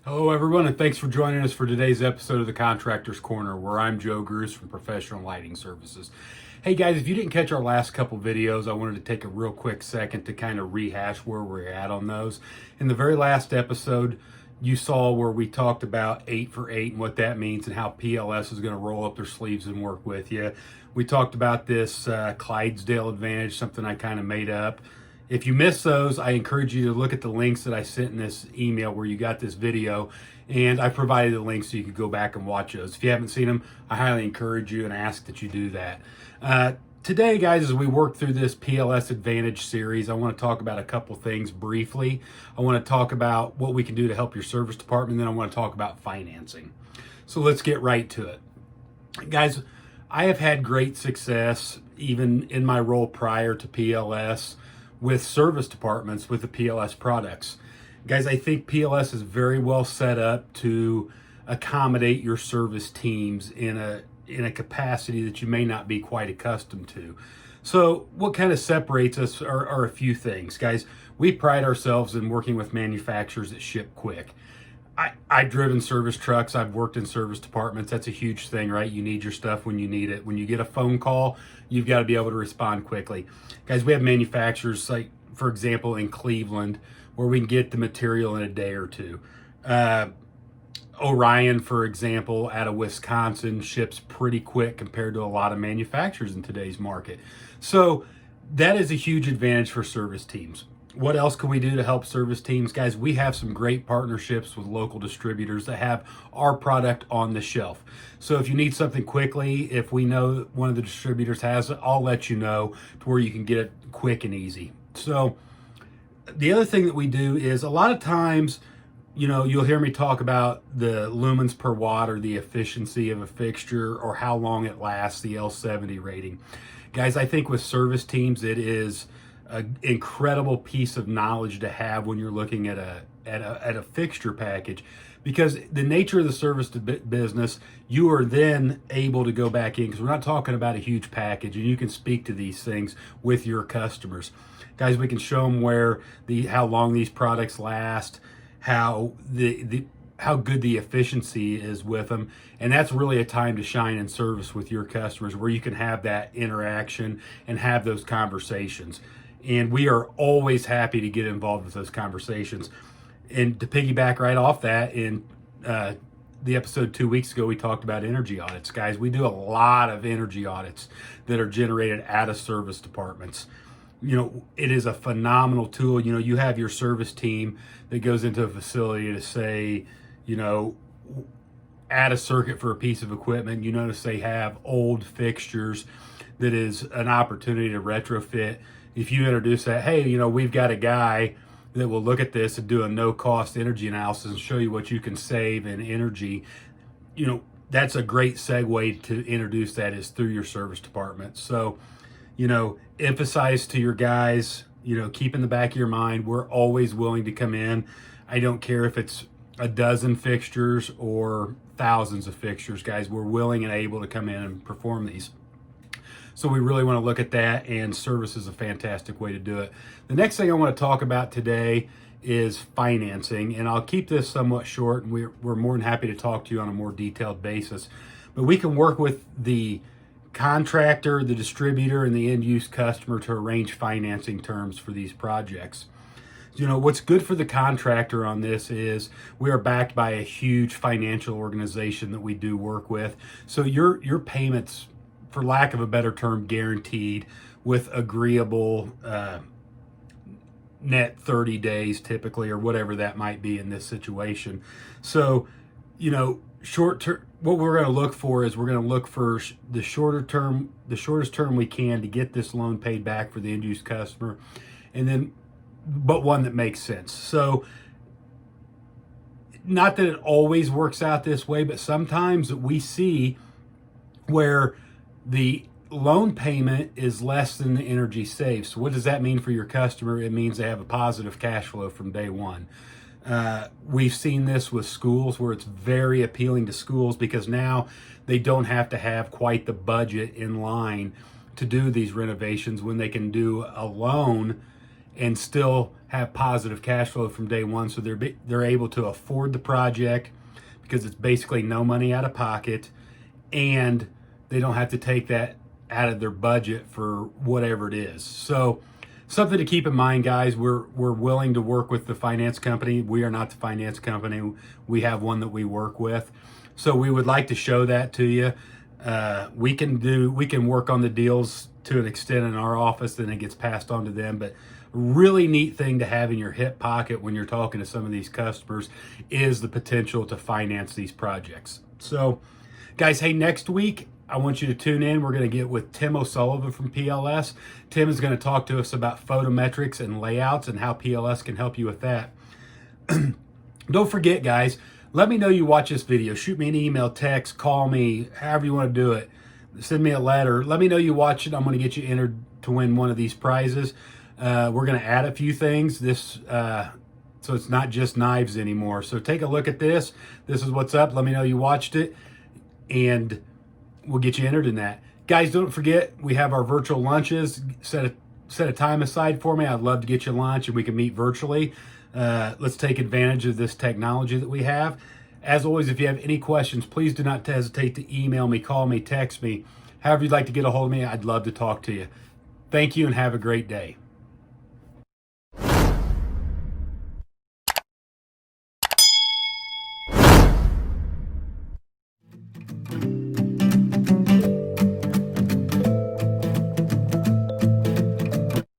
Hello, everyone, and thanks for joining us for today's episode of the Contractor's Corner, where I'm Joe Gruce from Professional Lighting Services. Hey guys, if you didn't catch our last couple videos, I wanted to take a real quick second to kind of rehash where we're at on those. In the very last episode, you saw where we talked about 8 for 8 and what that means and how PLS is going to roll up their sleeves and work with you. We talked about this Clydesdale advantage, something I kind of made up. If you missed those, I encourage you to look at the links that I sent in this email where you got this video, and I provided the links so you could go back and watch those. If you haven't seen them, I highly encourage you and ask that you do that. Today, guys, as we work through this PLS Advantage series, I want to talk about a couple things briefly. I want to talk about what we can do to help your service department, and then I want to talk about financing. So let's get right to it. Guys, I have had great success, even in my role prior to PLS, with service departments with the PLS products. Guys, I think PLS is very well set up to accommodate your service teams in a capacity that you may not be quite accustomed to. So what kind of separates us are a few things. Guys, we pride ourselves in working with manufacturers that ship quick. I've driven service trucks. I've worked in service departments. That's a huge thing, right? You need your stuff when you need it. When you get a phone call, you've got to be able to respond quickly. Guys, we have manufacturers like, for example, in Cleveland, where we can get the material in a day or two. Orion, for example, out of Wisconsin, ships pretty quick compared to a lot of manufacturers in today's market. So that is a huge advantage for service teams. What else can we do to help service teams? Guys, we have some great partnerships with local distributors that have our product on the shelf. So if you need something quickly, if we know one of the distributors has it, I'll let you know to where you can get it quick and easy. So the other thing that we do is a lot of times, you'll hear me talk about the lumens per watt or the efficiency of a fixture or how long it lasts, the L70 rating. Guys, I think with service teams, it is an incredible piece of knowledge to have when you're looking at a fixture package, because the nature of the service business, you are then able to go back in, because we're not talking about a huge package, and you can speak to these things with your customers. Guys, we can show them how long these products last, how good the efficiency is with them. And that's really a time to shine in service with your customers, where you can have that interaction and have those conversations. And we are always happy to get involved with those conversations. And to piggyback right off that, in the episode 2 weeks ago, we talked about energy audits. Guys, we do a lot of energy audits that are generated out of service departments. It is a phenomenal tool. You have your service team that goes into a facility to say, add a circuit for a piece of equipment. You notice they have old fixtures that is an opportunity to retrofit. If you introduce that, hey, we've got a guy that will look at this and do a no-cost energy analysis and show you what you can save in energy, that's a great segue to introduce that is through your service department. So, emphasize to your guys, keep in the back of your mind, we're always willing to come in. I don't care if it's a dozen fixtures or thousands of fixtures, guys. We're willing and able to come in and perform these. So we really want to look at that, and service is a fantastic way to do it. The next thing I want to talk about today is financing, and I'll keep this somewhat short, and we're more than happy to talk to you on a more detailed basis. But we can work with the contractor, the distributor, and the end-use customer to arrange financing terms for these projects. What's good for the contractor on this is we are backed by a huge financial organization that we do work with. So your payments, for lack of a better term, guaranteed with agreeable net 30 days typically, or whatever that might be in this situation. So, short term, what we're going to look for is we're going to look for the shortest term we can to get this loan paid back for the end use customer, but one that makes sense. So, not that it always works out this way, but sometimes we see where the loan payment is less than the energy saved. So what does that mean for your customer? It means they have a positive cash flow from day one. We've seen this with schools, where it's very appealing to schools because now they don't have to have quite the budget in line to do these renovations when they can do a loan and still have positive cash flow from day one. So they're able to afford the project because it's basically no money out of pocket, and they don't have to take that out of their budget for whatever it is. So something to keep in mind, guys. We're willing to work with the finance company. We are not the finance company. We have one that we work with. So we would like to show that to you. We can work on the deals to an extent in our office, then it gets passed on to them. But really neat thing to have in your hip pocket when you're talking to some of these customers is the potential to finance these projects. So guys, hey, next week I want you to tune in. We're going to get with Tim O'Sullivan from PLS. Tim is going to talk to us about photometrics and layouts and how PLS can help you with that. Don't forget, guys, let me know you watch this video. Shoot me an email, text, call me, however you want to do it. Send me a letter. Let me know you watch it. I'm going to get you entered to win one of these prizes. We're going to add a few things. So it's not just knives anymore. So take a look at this. This is what's up. Let me know you watched it, and we'll get you entered in that. Guys, don't forget, we have our virtual lunches. Set a time aside for me. I'd love to get you lunch, and we can meet virtually. Let's take advantage of this technology that we have. As always, if you have any questions, please do not hesitate to email me, call me, text me. However you'd like to get a hold of me, I'd love to talk to you. Thank you and have a great day.